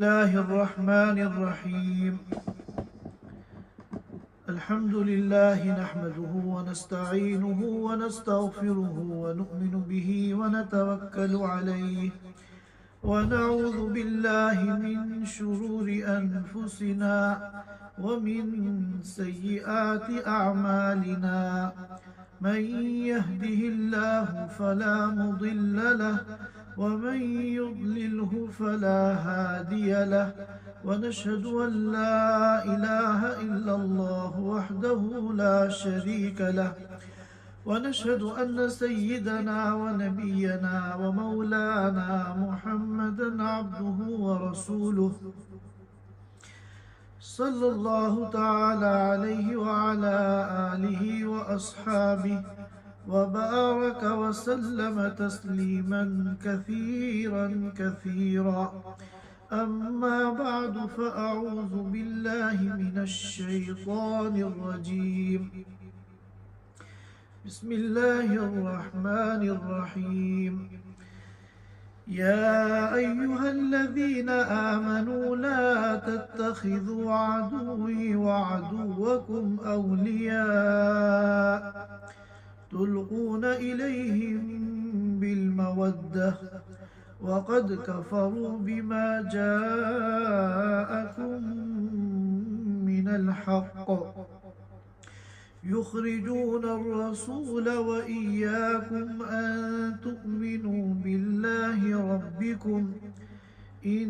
الله الرحمن الرحيم. الحمد لله نحمده ونستعينه ونستغفره ونؤمن به ونتوكل عليه ونعوذ بالله من شرور أنفسنا ومن سيئات أعمالنا. من يهده الله فلا مضل له ومن يضلله فلا هادي له، ونشهد أن لا إله إلا الله وحده لا شريك له، ونشهد أن سيدنا ونبينا ومولانا محمدا عبده ورسوله صلى الله تعالى عليه وعلى آله وأصحابه وبارك وسلم تسليما كثيرا كثيرا. أما بعد، فأعوذ بالله من الشيطان الرجيم. بسم الله الرحمن الرحيم. يا أيها الذين آمنوا لا تتخذوا عدوي وعدوكم أولياء تلقون إليهم بالمودة وقد كفروا بما جاءكم من الحق يخرجون الرسول وإياكم أن تؤمنوا بالله ربكم إن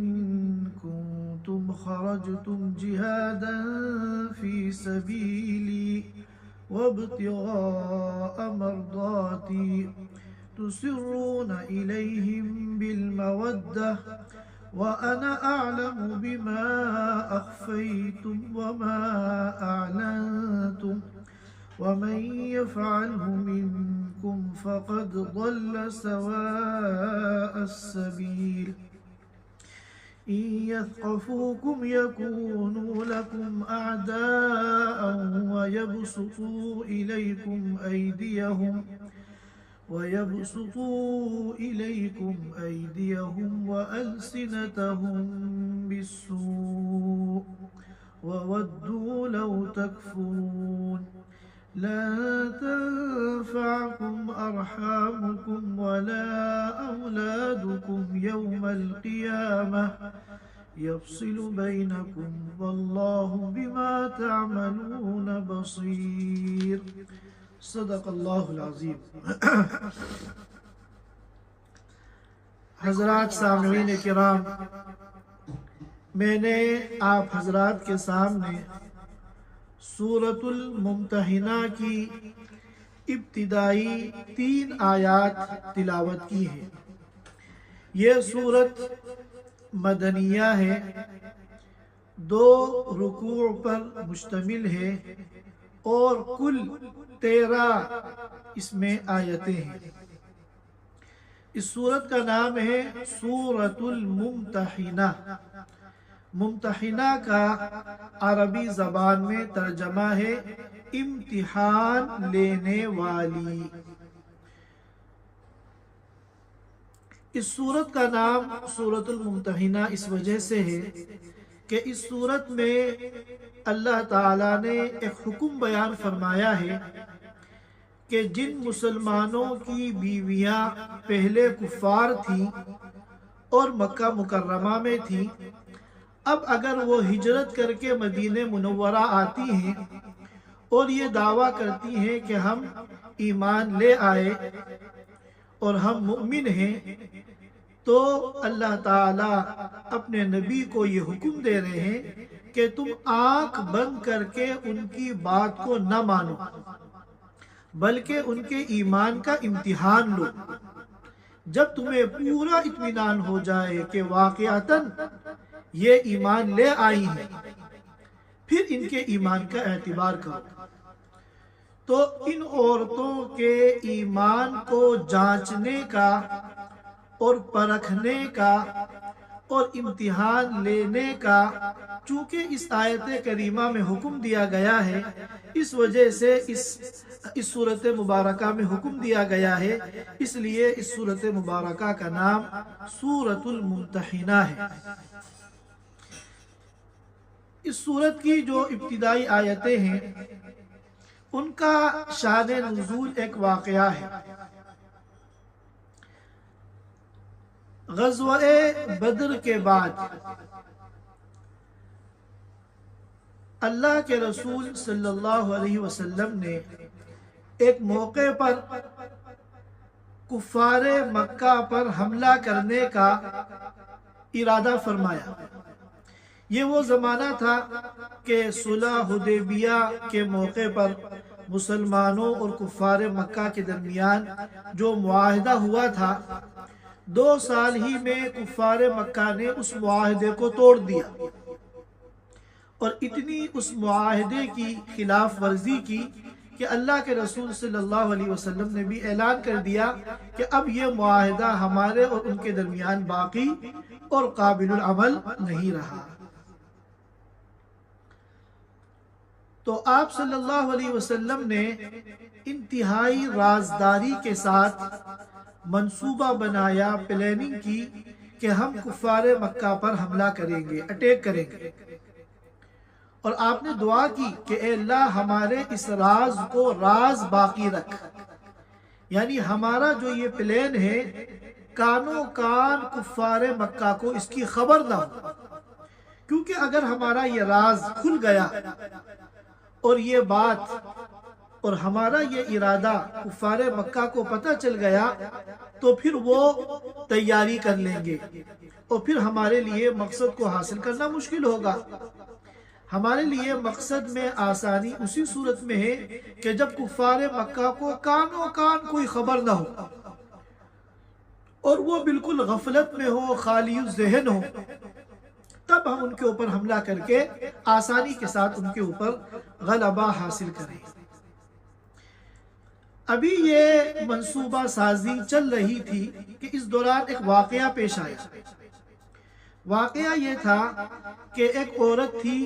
كنتم خرجتم جهادا في سبيلي وابتغاء مرضاتي تسرون إليهم بالمودة وأنا أعلم بما أخفيتم وما أعلنتم ومن يفعله منكم فقد ضل سواء السبيل. إن يثقفوكم يكونوا لكم أعداء ويبسطوا إليكم أيديهم وألسنتهم بالسوء وودوا لو تكفرون. لا تنفعكم أرحامكم ولا أولادكم يوم القيامة يفصل بينكم والله بما تعملون بصير. صدق اللہ العظیم. حضرات سامعین کرام، میں نے آپ حضرات کے سامنے سورۃ الممتحنہ کی ابتدائی 3 آیات تلاوت کی ہے. یہ سورت مدنیہ ہے، 2 رکوع پر مشتمل ہے اور کل 13 اس میں آیتیں ہیں. اس سورت کا نام ہے سورۃ الممتحنہ. ممتحنہ کا عربی زبان میں ترجمہ ہے امتحان لینے والی. اس سورت کا نام سورۃ الممتحنہ اس وجہ سے ہے کہ اس سورت میں اللہ تعالیٰ نے ایک حکم بیان فرمایا ہے کہ جن مسلمانوں کی بیویاں پہلے کفار تھیں اور مکہ مکرمہ میں تھیں، اب اگر وہ ہجرت کر کے مدینہ منورہ آتی ہیں اور یہ دعویٰ کرتی ہیں کہ ہم ایمان لے آئے اور ہم مؤمن ہیں، تو اللہ تعالیٰ اپنے نبی کو یہ حکم دے رہے ہیں کہ تم آنکھ بند کر کے ان کی بات کو نہ مانو، بلکہ ان کے ایمان کا امتحان لو. جب تمہیں پورا اطمینان ہو جائے کہ واقعتاً یہ ایمان لے آئی ہیں، پھر ان کے ایمان کا اعتبار کرو. تو ان عورتوں کے ایمان کو جانچنے کا اور پرکھنے کا اور امتحان لینے کا چونکہ اس آیت کریمہ میں حکم دیا گیا ہے، اس وجہ سے اس صورت مبارکہ میں حکم دیا گیا ہے، اس لیے اس صورت مبارکہ کا نام سورۃ الممتحنہ ہے. اس سورت کی جو ابتدائی آیتیں ہیں ان کا شان نزول ایک واقعہ ہے۔ غزوہ بدر کے بعد اللہ کے رسول صلی اللہ علیہ وسلم نے ایک موقع پر کفار مکہ پر حملہ کرنے کا ارادہ فرمایا۔ یہ وہ زمانہ تھا کہ صلح حدیبیہ کے موقع پر مسلمانوں اور کفار مکہ کے درمیان جو معاہدہ ہوا تھا، 2 سال ہی میں کفار مکہ نے اس معاہدے کو توڑ دیا اور اتنی اس معاہدے کی خلاف ورزی کی کہ اللہ کے رسول صلی اللہ علیہ وسلم نے بھی اعلان کر دیا کہ اب یہ معاہدہ ہمارے اور ان کے درمیان باقی اور قابل العمل نہیں رہا۔ تو آپ صلی اللہ علیہ وسلم نے انتہائی رازداری کے ساتھ منصوبہ بنایا، پلاننگ کی کہ ہم کفار مکہ پر حملہ کریں گے، اٹیک کریں گے، اور آپ نے دعا کی کہ اے اللہ ہمارے اس راز کو راز باقی رکھ، یعنی ہمارا جو یہ پلان ہے کانوں کان کفار مکہ کو اس کی خبر نہ ہو، کیونکہ اگر ہمارا یہ راز کھل گیا اور یہ بات اور ہمارا یہ ارادہ کفار مکہ کو پتہ چل گیا تو پھر وہ تیاری کر لیں گے اور پھر ہمارے لیے مقصد کو حاصل کرنا مشکل ہوگا۔ ہمارے لیے مقصد میں آسانی اسی صورت میں ہے کہ جب کفار مکہ کو کانوں کان کوئی خبر نہ ہو اور وہ بالکل غفلت میں ہو، خالی الذہن ہو، تب ہم ان کے اوپر حملہ کر کے آسانی کے ساتھ ان کے اوپر غلبہ حاصل کریں۔ ابھی یہ منصوبہ سازی چل رہی تھی کہ اس دوران ایک واقعہ پیش آیا۔ واقعہ یہ تھا کہ ایک عورت تھی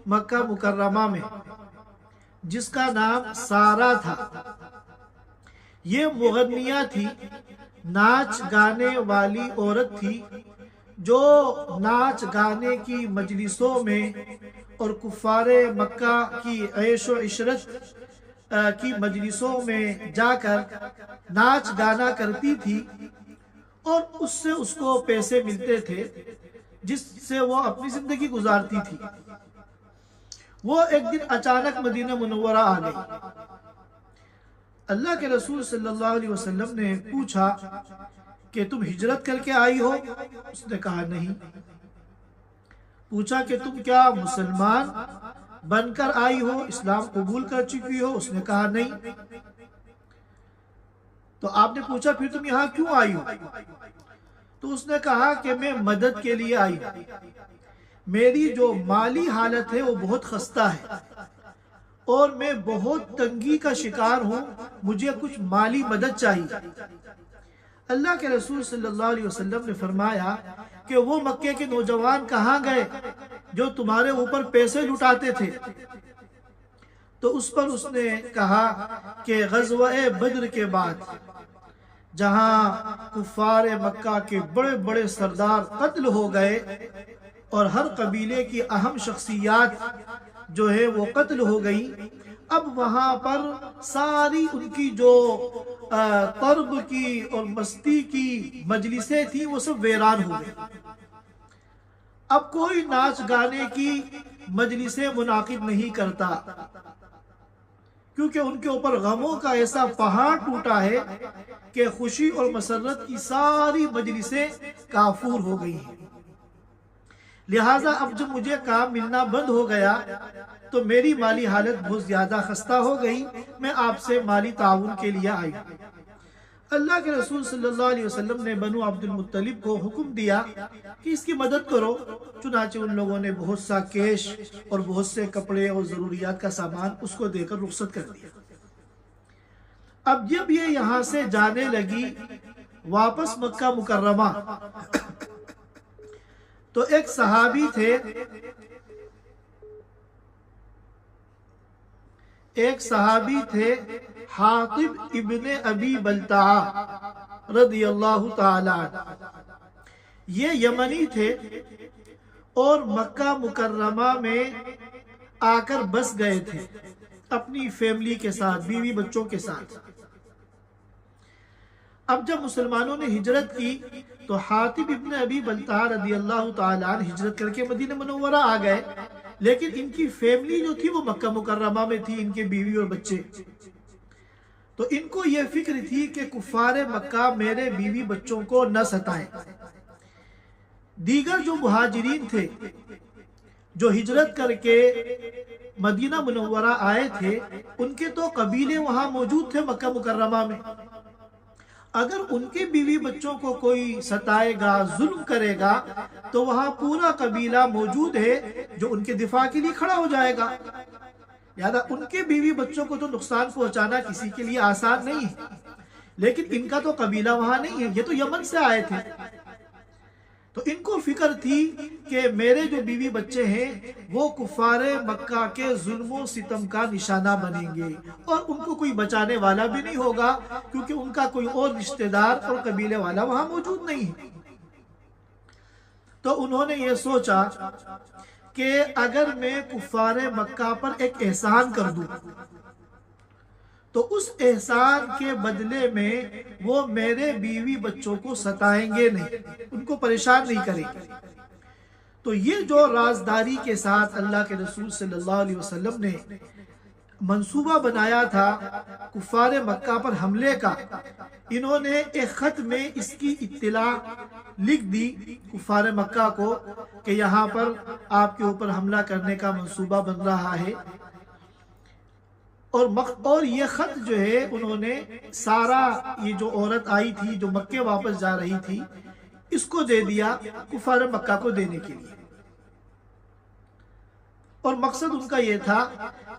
مکہ مکرمہ میں جس کا نام سارہ تھا۔ یہ مغنیہ تھی، ناچ گانے والی عورت تھی جو ناچ گانے کی مجلسوں میں اور کفار مکہ کی عیش و عشرت کی مجلسوں میں جا کر ناچ گانا کرتی تھی اور اس سے اس کو پیسے ملتے تھے جس سے وہ اپنی زندگی گزارتی تھی۔ وہ ایک دن اچانک مدینہ منورہ آ گئی۔ اللہ کے رسول صلی اللہ علیہ وسلم نے پوچھا کہ تم ہجرت کر کے آئی ہو؟ اس نے کہا نہیں۔ پوچھا کہ تم کیا مسلمان بن کر آئی ہو، اسلام قبول کر چکی ہو؟ اس نے کہا نہیں۔ تو آپ نے پوچھا پھر تم یہاں کیوں آئی ہو؟ تو اس نے کہا کہ میں مدد کے لیے آئی ہوں، میری جو مالی حالت ہے وہ بہت خستہ ہے اور میں بہت تنگی کا شکار ہوں، مجھے کچھ مالی مدد چاہیے۔ اللہ کے رسول صلی اللہ علیہ وسلم نے فرمایا کہ وہ مکے کے نوجوان کہاں گئے جو تمہارے اوپر پیسے لٹاتے تھے؟ تو اس پر اس نے کہا کہ غزوہ بدر کے بعد جہاں کفار مکہ کے بڑے بڑے سردار قتل ہو گئے اور ہر قبیلے کی اہم شخصیات جو ہے وہ قتل ہو گئی، اب وہاں پر ساری ان کی جو طرب کی اور مستی کی مجلسیں تھیں وہ سب ویران ہو گئی۔ اب کوئی ناچ گانے کی مجلسیں منعقد نہیں کرتا کیونکہ ان کے اوپر غموں کا ایسا پہاڑ ٹوٹا ہے کہ خوشی اور مسرت کی ساری مجلسیں کافور ہو گئی ہیں۔ لہٰذا اب جب مجھے کام ملنا بند ہو گیا تو میری مالی حالت بہت زیادہ خستہ ہو گئی، میں آپ سے مالی تعاون کے لیے آئی۔ اللہ کے رسول صلی اللہ علیہ وسلم نے بنو عبد المطلب کو حکم دیا کہ اس کی مدد کرو، چنانچہ ان لوگوں نے بہت سا کیش اور بہت سے کپڑے اور ضروریات کا سامان اس کو دے کر رخصت کر دیا۔ اب جب یہ یہاں سے جانے لگی واپس مکہ مکرمہ تو ایک صحابی تھے حاطب ابن ابی بلتعہ رضی اللہ تعالی عنہ۔ یہ یمنی تھے اور مکہ مکرمہ میں آ کر بس گئے تھے اپنی فیملی کے ساتھ، بیوی بچوں کے ساتھ۔ اب جب مسلمانوں نے ہجرت کی تو حاطب ابن ابی بلتع رضی اللہ تعالیٰ عنہ ہجرت کر کے مدینہ منورہ آ گئے، لیکن ان کی فیملی جو تھی وہ مکہ مکرمہ میں تھی، ان کے بیوی اور بچے۔ تو ان کو یہ فکر تھی کہ کفار مکہ میرے بیوی بچوں کو نہ ستائیں۔ دیگر جو مہاجرین تھے جو ہجرت کر کے مدینہ منورہ آئے تھے، ان کے تو قبیلے وہاں موجود تھے مکہ مکرمہ میں۔ اگر ان کے بیوی بچوں کو کوئی ستائے گا، ظلم کرے گا، تو وہاں پورا قبیلہ موجود ہے جو ان کے دفاع کے لیے کھڑا ہو جائے گا۔ لہذا ان کے بیوی بچوں کو تو نقصان پہنچانا کسی کے لیے آسان نہیں ہے، لیکن ان کا تو قبیلہ وہاں نہیں ہے، یہ تو یمن سے آئے تھے۔ تو ان کو فکر تھی کہ میرے جو بیوی بچے ہیں وہ کفار مکہ کے ظلم و ستم کا نشانہ بنیں گے، اور ان کو کوئی بچانے والا بھی نہیں ہوگا، کیونکہ ان کا کوئی اور رشتہ دار اور قبیلے والا وہاں موجود نہیں ہے۔ تو انہوں نے یہ سوچا کہ اگر میں کفار مکہ پر ایک احسان کر دوں تو اس احسان کے بدلے میں وہ میرے بیوی بچوں کو ستائیں گے نہیں، ان کو پریشان نہیں کریں گے۔ تو یہ جو رازداری کے ساتھ اللہ کے رسول صلی اللہ علیہ وسلم نے منصوبہ بنایا تھا کفار مکہ پر حملے کا، انہوں نے ایک خط میں اس کی اطلاع لکھ دی کفار مکہ کو کہ یہاں پر آپ کے اوپر حملہ کرنے کا منصوبہ بن رہا ہے۔ اور یہ خط جو ہے انہوں نے سارا، یہ جو عورت آئی تھی جو مکے واپس جا رہی تھی، اس کو دے دیا کفار مکہ کو دینے کے لیے۔ اور مقصد ان کا یہ تھا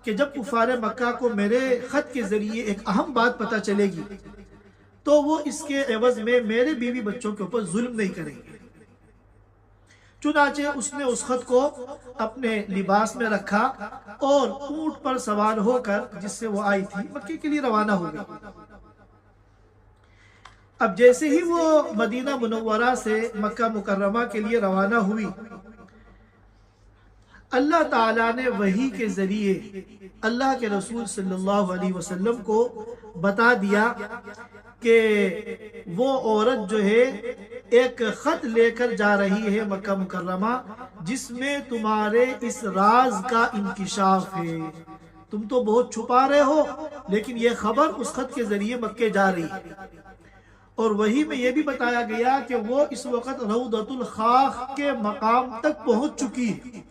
کہ جب کفار مکہ کو میرے خط کے ذریعے ایک اہم بات پتہ چلے گی تو وہ اس کے عوض میں میرے بیوی بچوں کے اوپر ظلم نہیں کریں گے۔ چنانچہ اس نے اس خط کو اپنے لباس میں رکھا اور اونٹ پر سوار ہو کر، جس سے وہ آئی تھی، مکے کے لیے روانہ ہو گئی۔ اب جیسے ہی وہ مدینہ منورہ سے مکہ مکرمہ کے لیے روانہ ہوئی، اللہ تعالیٰ نے وحی کے ذریعے اللہ کے رسول صلی اللہ علیہ وسلم کو بتا دیا کہ وہ عورت جو ہے ایک خط لے کر جا رہی ہے مکہ مکرمہ، جس میں تمہارے اس راز کا انکشاف ہے۔ تم تو بہت چھپا رہے ہو، لیکن یہ خبر اس خط کے ذریعے مکے جا رہی ہے۔ اور وحی میں یہ بھی بتایا گیا کہ وہ اس وقت روضۃ الخاخ کے مقام تک پہنچ چکی ہے۔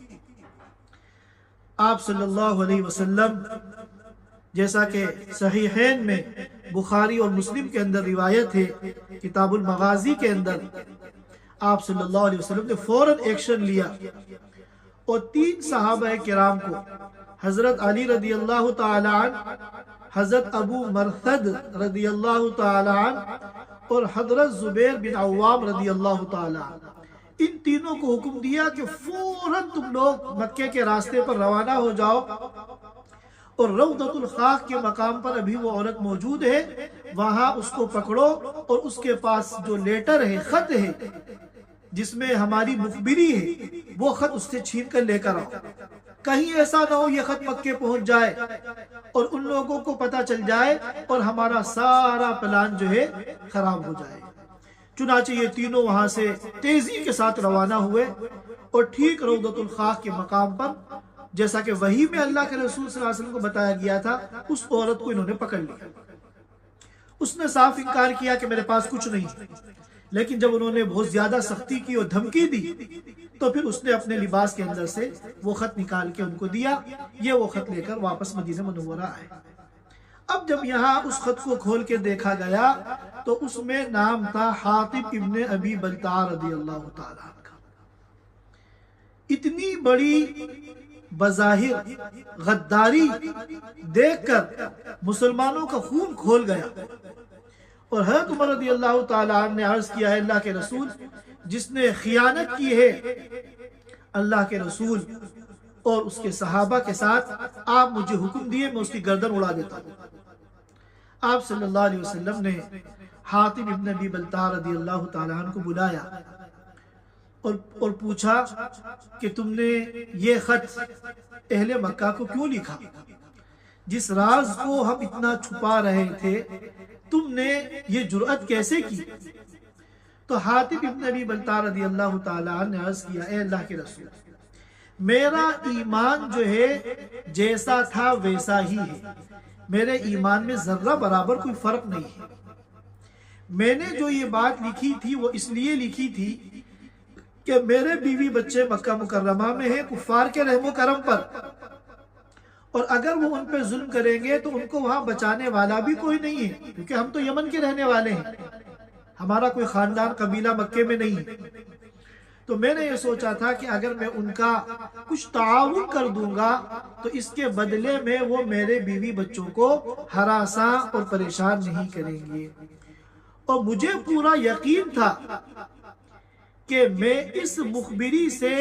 آپ صلی اللہ علیہ وسلم، جیسا کہ صحیحین میں بخاری اور مسلم کے اندر روایت ہے، کتاب المغازی کے اندر، آپ صلی اللہ علیہ وسلم نے فوراً ایکشن لیا اور 3 صحابہ کرام کو، حضرت علی رضی اللہ تعالی عنہ، حضرت ابو مرثد رضی اللہ تعالی عنہ اور حضرت زبیر بن عوام رضی اللہ تعالی عنہ، ان تینوں کو حکم دیا کہ فوراً تم لوگ مکے کے راستے پر روانہ ہو جاؤ، اور روضۃ الخاخ کے مقام پر ابھی وہ عورت موجود ہے، وہاں اس کو پکڑو اور اس کے پاس جو لیٹر ہے، خط ہے جس میں ہماری مخبری ہے، وہ خط اس سے چھین کر لے کر آؤ۔ کہیں ایسا نہ ہو یہ خط مکے پہنچ جائے اور ان لوگوں کو پتہ چل جائے اور ہمارا سارا پلان جو ہے خراب ہو جائے۔ چنانچہ یہ تینوں وہاں سے تیزی کے ساتھ روانہ ہوئے اور ٹھیک روضۃ الخاخ کے مقام پر، جیسا کہ وحی میں اللہ کے رسول صلی اللہ علیہ وسلم کو بتایا گیا تھا، اس عورت کو انہوں نے پکڑ لیا۔ اس نے صاف انکار کیا کہ میرے پاس کچھ نہیں، لیکن جب انہوں نے بہت زیادہ سختی کی اور دھمکی دی تو پھر اس نے اپنے لباس کے اندر سے وہ خط نکال کے ان کو دیا۔ یہ وہ خط لے کر واپس مدینہ منورہ آئے۔ اب جب یہاں اس خط کو کھول کے دیکھا گیا تو اس میں نام تھا حاطب ابن ابی بلتع رضی اللہ تعالیٰ عنہ کا۔ اتنی بڑی بظاہر غداری دیکھ کر مسلمانوں کا خون کھول گیا، اور حضرت عمر رضی اللہ تعالیٰ عنہ نے عرض کیا ہے اللہ کے رسول، جس نے خیانت کی ہے اللہ کے رسول اور اس کے صحابہ کے ساتھ، آپ مجھے حکم دیے میں اس کی گردن اڑا دیتا ہوں۔ آپ صلی اللہ علیہ وسلم نے حاطب ابن ابی بلتع رضی اللہ تعالیٰ عنہ کو بلایا اور پوچھا کہ تم نے یہ خط اہل مکہ کو کیوں لکھا؟ جس راز کو ہم اتنا چھپا رہے تھے تم نے یہ جرأت کیسے کی؟ تو حاتب ابن ابی بلتع رضی اللہ تعالیٰ عنہ نے عرض کیا، اے اللہ کے رسول، میرا ایمان جو ہے جیسا تھا ویسا ہی ہے، میرے ایمان میں ذرہ برابر کوئی فرق نہیں ہے۔ میں نے جو یہ بات لکھی تھی وہ اس لیے لکھی تھی کہ میرے بیوی بچے مکہ مکرمہ میں ہیں کفار کے رحم و کرم پر، اور اگر وہ ان پہ ظلم کریں گے تو ان کو وہاں بچانے والا بھی کوئی نہیں ہے، کیونکہ ہم تو یمن کے رہنے والے ہیں، ہمارا کوئی خاندان قبیلہ مکے میں نہیں ہے۔ تو میں نے یہ سوچا تھا کہ اگر میں ان کا کچھ تعاون کر دوں گا تو اس کے بدلے میں وہ میرے بیوی بچوں کو ہراساں اور پریشان نہیں کریں گے، اور مجھے پورا یقین تھا کہ میں اس مخبری سے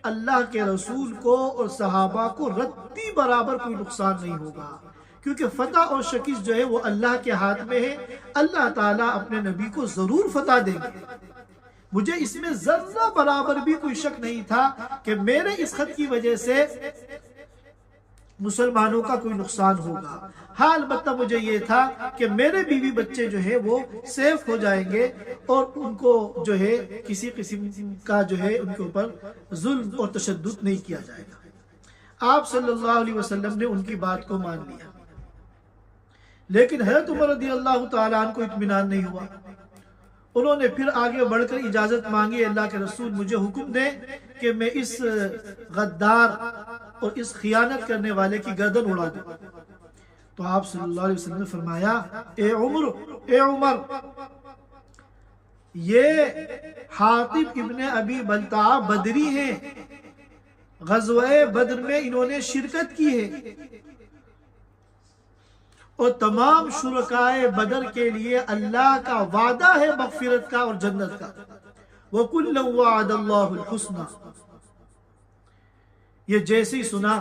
اللہ کے رسول کو اور صحابہ کو رتی برابر کوئی نقصان نہیں ہوگا، کیونکہ فتح اور شکست جو ہے وہ اللہ کے ہاتھ میں ہے، اللہ تعالیٰ اپنے نبی کو ضرور فتح دیں گے۔ مجھے اس میں ذرہ برابر بھی کوئی شک نہیں تھا کہ میرے اس خط کی وجہ سے مسلمانوں کا کوئی نقصان ہوگا۔ ہاں البتہ مجھے یہ تھا کہ میرے بیوی بچے جو ہے وہ سیف ہو جائیں گے اور ان کو جو ہے کسی قسم کا جو ہے ان کے اوپر ظلم اور تشدد نہیں کیا جائے گا۔ آپ صلی اللہ علیہ وسلم نے ان کی بات کو مان لیا، لیکن حضرت عمر رضی اللہ تعالیٰ عنہ کو اطمینان نہیں ہوا۔ انہوں نے پھر آگے بڑھ کر اجازت مانگی، اللہ کے رسول مجھے حکم دیں کہ میں اس غدار اور اس خیانت کرنے والے کی گردن اڑا دوں۔ تو آپ صلی اللہ علیہ وسلم نے فرمایا، اے عمر، یہ حاطب ابن ابی بلتع بدری ہیں، غزوہ بدر میں انہوں نے شرکت کی ہے، اور تمام شرکائے بدر کے لیے اللہ کا وعدہ ہے مغفرت کا اور جنت کا، وَكُلًّا وَعَدَ اللَّهُ الْحُسْنَى۔ یہ جیسے ہی سنا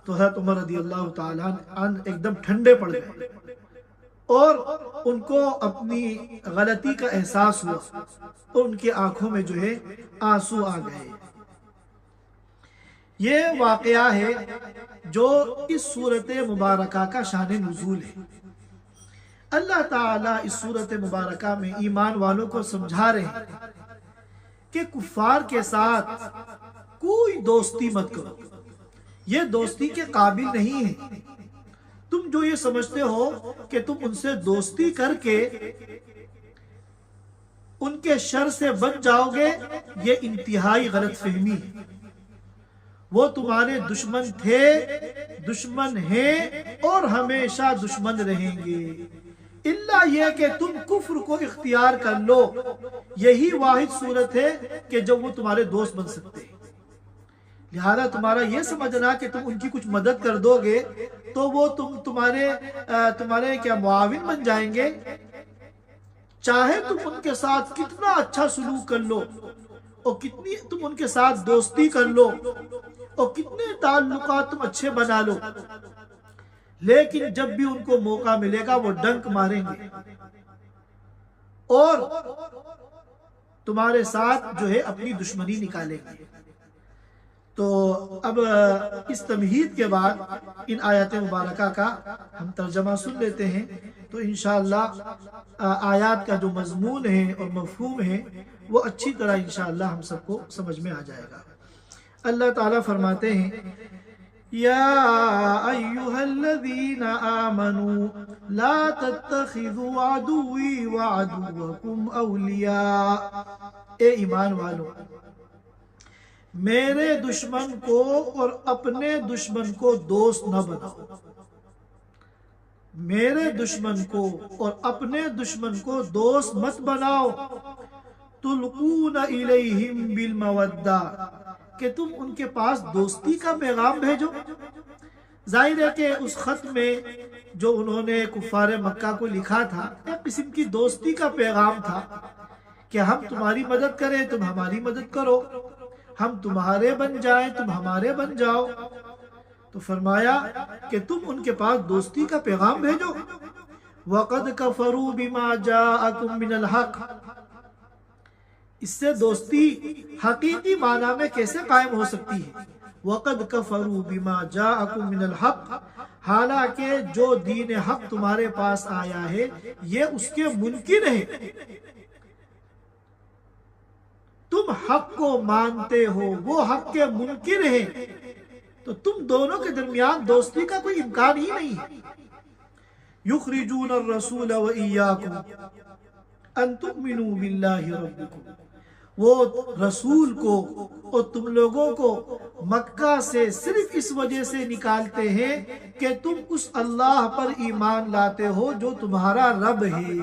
تو حضرت عمر رضی اللہ تعالیٰ عنہ ایک دم ٹھنڈے پڑ گئے اور ان کو اپنی غلطی کا احساس ہوا اور ان کی آنکھوں میں جو ہے آنسو آ گئے۔ یہ واقعہ ہے جو اس صورت مبارکہ کا شان نزول ہے۔ اللہ تعالیٰ اس صورت مبارکہ میں ایمان والوں کو سمجھا رہے ہیں کہ کفار کے ساتھ کوئی دوستی مت کرو، یہ دوستی کے قابل نہیں ہے۔ تم جو یہ سمجھتے ہو کہ تم ان سے دوستی کر کے ان کے شر سے بچ جاؤ گے، یہ انتہائی غلط فہمی ہے۔ وہ تمہارے دشمن تھے، دشمن ہیں اور ہمیشہ دشمن رہیں گے، الا یہ کہ تم کفر کو اختیار کر لو، یہی واحد صورت ہے کہ جب وہ تمہارے دوست بن سکتے ہیں۔ لہذا تمہارا یہ سمجھنا کہ تم ان کی کچھ مدد کر دو گے تو وہ تمہارے کیا معاون بن جائیں گے، چاہے تم ان کے ساتھ کتنا اچھا سلوک کر لو اور کتنی تم ان کے ساتھ دوستی کر لو اور کتنے تعلقات تم اچھے بنا لو، لیکن جب بھی ان کو موقع ملے گا وہ ڈنک ماریں گے اور تمہارے ساتھ جو ہے اپنی دشمنی نکالیں گے۔ تو اب اس تمہید کے بعد ان آیات مبارکہ کا ہم ترجمہ سن لیتے ہیں، تو انشاءاللہ آیات کا جو مضمون ہے اور مفہوم ہے وہ اچھی طرح انشاءاللہ ہم سب کو سمجھ میں آ جائے گا۔ اللہ تعالیٰ فرماتے ہیں، یا ایہا الذین آمنوا لا تتخذوا عدوی وعدوکم اولیاء، اے ایمان والو، میرے دشمن کو اور اپنے دشمن کو دوست نہ بناؤ، میرے دشمن کو اور اپنے دشمن کو دوست مت بناؤ، تلقون الیہم بالمودہ، کہ تم ان کے پاس دوستی کا پیغام بھیجو۔ ظاہر ہے کہ اس خط میں جو انہوں نے کفار مکہ کو لکھا تھا ایک قسم کی دوستی کا پیغام تھا کہ ہم تمہاری مدد کریں، تم ہماری مدد کرو، ہم تمہارے بن جائیں، تم ہمارے بن جاؤ۔ تو فرمایا کہ تم ان کے پاس دوستی کا پیغام بھیجو۔ وَقَدْ كَفَرُوا بِمَا جَاءَكُم مِّنَ الْحَقِّ، اس سے دوستی حقیقی معنی میں کیسے قائم ہو سکتی ہے؟ وَقَدْ كَفَرُوا بِمَا جَاءَكُم مِّنَ الْحَقِّ، حالانکہ جو دین حق تمہارے پاس آیا ہے یہ اس کے منکر ہے۔ تم حق کو مانتے ہو، وہ حق کے منکر ہیں، تو تم دونوں کے درمیان دوستی کا کوئی امکان ہی نہیں ہے۔ یخرجون الرسول وإیاکم ان تؤمنوا باللہ ربکم، وہ رسول کو اور تم لوگوں کو مکہ سے صرف اس وجہ سے نکالتے ہیں کہ تم اس اللہ پر ایمان لاتے ہو جو تمہارا رب ہے۔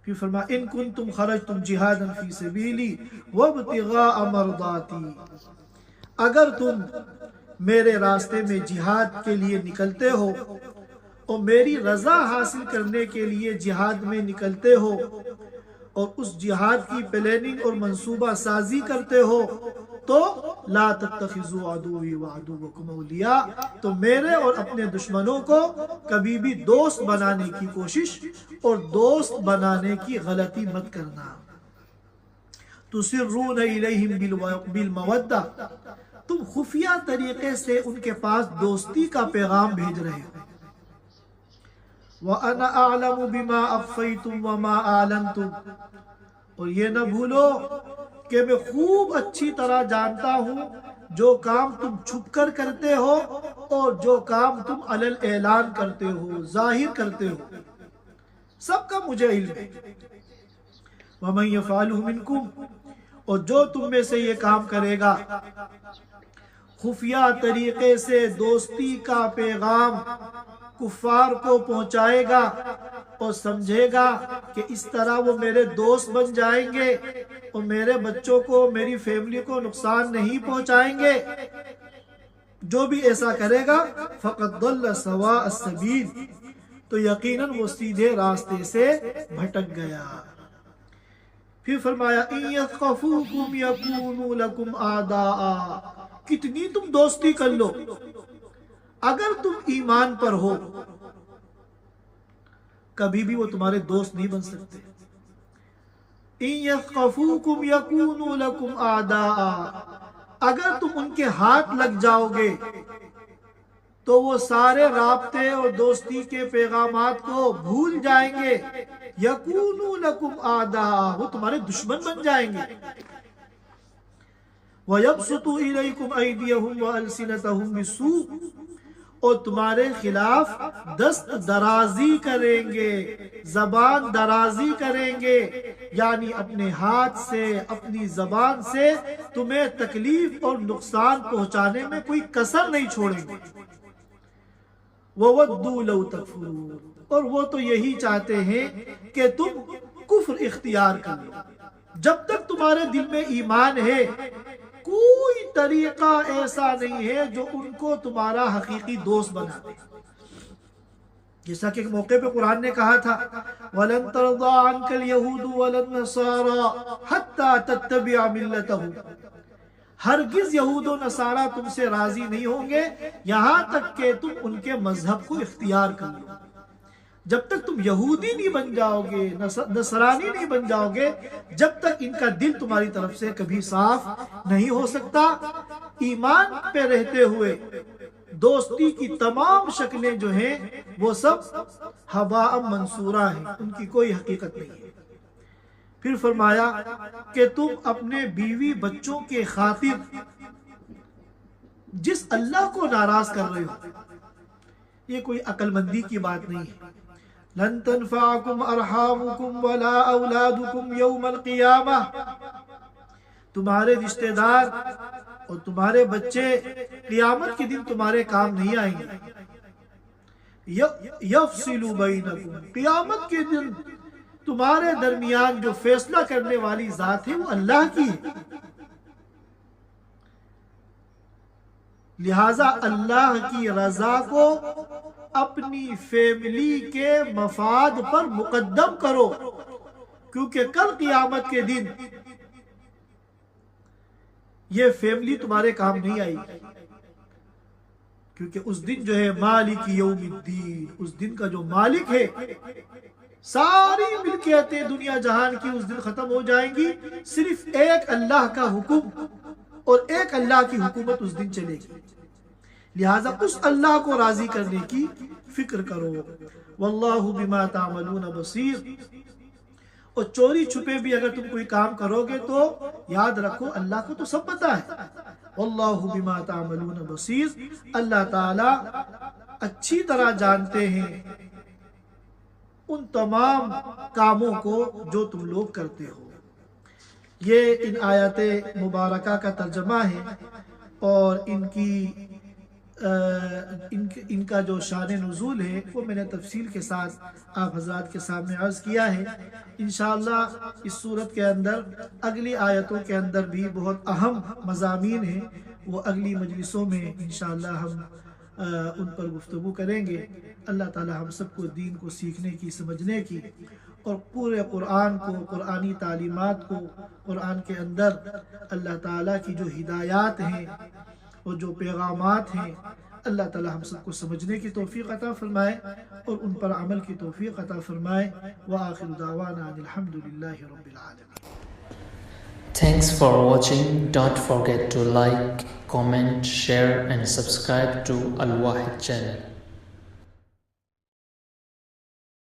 پھر فرمایا ان کنتم خرجتم جہادا فی سبیلی وابتغاء مرضاتی، اگر تم میرے راستے میں جہاد کے لیے نکلتے ہو اور میری رضا حاصل کرنے کے لیے جہاد میں نکلتے ہو اور اس جہاد کی پلاننگ اور منصوبہ سازی کرتے ہو تو لا تتخذوا عدوی وعدوکم اولیاء، تو میرے اور اپنے دشمنوں کو کبھی بھی دوست بنانے کی کوشش اور دوست بنانے کی غلطی مت کرنا۔ تسرون الیہم بالمودہ، تم خفیہ طریقے سے ان کے پاس دوستی کا پیغام بھیج رہے ہو۔ وَأَنَا أَعْلَمُ بِمَا أَخْفَيْتُمْ وَمَا أَعْلَنْتُمْ، اور یہ نہ بھولو کہ میں خوب اچھی طرح جانتا ہوں جو کام تم چھپ کر کرتے ہو اور جو کام تم علل اعلان کرتے ہو، ظاہر کرتے ہو، سب کا مجھے علم ہے۔ وَمَن يَفْعَلْهُ مِنْكُمْ، اور جو تم میں سے یہ کام کرے گا، خفیہ طریقے سے دوستی کا پیغام کفار کو پہنچائے گا اور سمجھے گا کہ اس طرح وہ میرے دوست بن جائیں گے اور میرے بچوں کو، میری فیملی کو نقصان نہیں پہنچائیں گے، جو بھی ایسا کرے گا فقد ضل سواء السبیل، تو یقیناً وہ سیدھے راستے سے بھٹک گیا۔ پھر فرمایا ان یثقفوکم یکونوا لکم اعداء، کتنی تم دوستی کر لو، اگر تم ایمان پر ہو کبھی بھی وہ تمہارے دوست نہیں بن سکتے۔ ان یثقفوکم یکونوا لکم اعداء، اگر تم ان کے ہاتھ لگ جاؤ گے تو وہ سارے رابطے اور دوستی کے پیغامات کو بھول جائیں گے۔ یکونوا لکم اعداء، وہ تمہارے دشمن بن جائیں گے۔ وَيَبْسُطُوا إِلَيْكُمْ أَيْدِيَهُمْ وَأَلْسِنَتَهُمْ بِالسُّوءِ، اور تمہارے خلاف دست درازی کریں گے، زبان درازی کریں گے، یعنی اپنے ہاتھ سے، اپنی زبان سے تمہیں تکلیف اور نقصان پہنچانے میں کوئی کسر نہیں چھوڑیں گے۔ وَوَدُّوا لَوْ تَكْفُرُونَ، اور وہ تو یہی چاہتے ہیں کہ تم کفر اختیار کر لو۔ جب تک تمہارے دل میں ایمان ہے کوئی طریقہ ایسا نہیں ہے جو ان کو تمہارا حقیقی دوست بنا دے۔ جیسا کہ ایک موقع پہ قرآن نے کہا تھا وَلَن تَرْضَىٰ عَنْكَ الْيَهُودُ وَلَا النَّصَارَىٰ حَتَّىٰ تَتَّبِعَ مِلَّتَهُمْ، ہرگز یہود و نصارہ تم سے راضی نہیں ہوں گے یہاں تک کہ تم ان کے مذہب کو اختیار کر لو۔ جب تک تم یہودی نہیں بن جاؤ گے، نصرانی نہیں بن جاؤ گے، جب تک ان کا دل تمہاری طرف سے کبھی صاف نہیں ہو سکتا۔ ایمان پہ رہتے ہوئے دوستی کی تمام شکلیں جو ہیں وہ سب ہباء منصورہ ہیں، ان کی کوئی حقیقت نہیں ہے۔ پھر فرمایا کہ تم اپنے بیوی بچوں کے خاطر جس اللہ کو ناراض کر رہے ہو، یہ کوئی عقل مندی کی بات نہیں ہے۔ لن تنفعکم ارحامکم ولا اولادکم یوم القیامہ، تمہارے رشتہ دار اور تمہارے بچے قیامت کے دن تمہارے کام نہیں آئیں گے۔ یفصل بینکم، قیامت کے دن تمہارے درمیان جو فیصلہ کرنے والی ذات ہے وہ اللہ کی ہے، لہٰذا اللہ کی رضا کو اپنی فیملی کے مفاد پر مقدم کرو، کیونکہ کل قیامت کے دن یہ فیملی تمہارے کام نہیں آئی گی۔ کیونکہ اس دن جو ہے مالک یوم الدین، اس دن کا جو مالک ہے، ساری ملکیتیں دنیا جہان کی اس دن ختم ہو جائیں گی، صرف ایک اللہ کا حکم اور ایک اللہ کی حکومت اس دن چلے گی۔ لہٰذا اس اللہ کو راضی کرنے کی فکر کرو۔ واللہ بما تعملون بصیر، اور چوری چھپے بھی اگر تم کوئی کام کرو گے تو یاد رکھو اللہ کو تو سب پتا ہے۔ واللہ بما تعملون بصیر، اللہ تعالی اچھی طرح جانتے ہیں ان تمام کاموں کو جو تم لوگ کرتے ہو۔ یہ ان آیات مبارکہ کا ترجمہ ہے، اور ان کا جو شان نزول ہے وہ میں نے تفصیل کے ساتھ آپ حضرات کے سامنے عرض کیا ہے۔ انشاءاللہ اس صورت کے اندر اگلی آیتوں کے اندر بھی بہت اہم مضامین ہیں، وہ اگلی مجلسوں میں انشاءاللہ ہم ان پر گفتگو کریں گے۔ اللہ تعالی ہم سب کو دین کو سیکھنے کی، سمجھنے کی، اور پورے قرآن کو، قرآنی تعلیمات کو، قرآن کے اندر اللہ تعالیٰ کی جو ہدایات ہیں اور جو پیغامات ہیں، اللہ تعالیٰ ہم سب کو سمجھنے کی توفیق عطا فرمائے اور ان پر عمل کی توفیق عطا فرمائے۔ وآخر دعوانا ان الحمدللہ رب العالمین۔ Thanks for watching. Don't forget to like, comment, share and subscribe to Al Wahid channel.